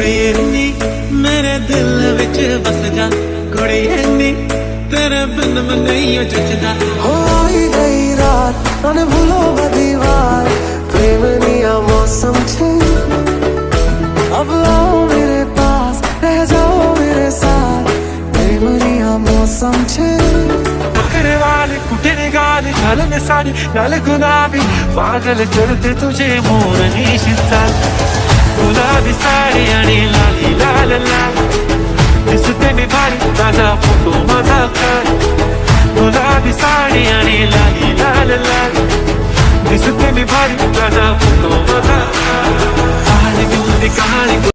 कुड़िए नी मेरे दिल विच बस जा, कुड़िए नी तेरे बिन मैं नहीं जचदा। हो आई गई रात मन भूलो दीवार, प्रेम निया मौसम छे, अब आओ मेरे पास रह जाओ मेरे साथ, प्रेम निया मौसम छे। पकड़े वाले कुटे निगाले घालने साडी लाल गुलाबी, पागल करते तुझे मोरनी शीतल, गुलाबी साडी आणि लाली लाल लाल, दिसते मी भारी माझा फोटो माझा काढ, गुलाबी साडी आणि लाली लाल लाल, दिसते मी भारी माझा फोटो माझा काढ, काळी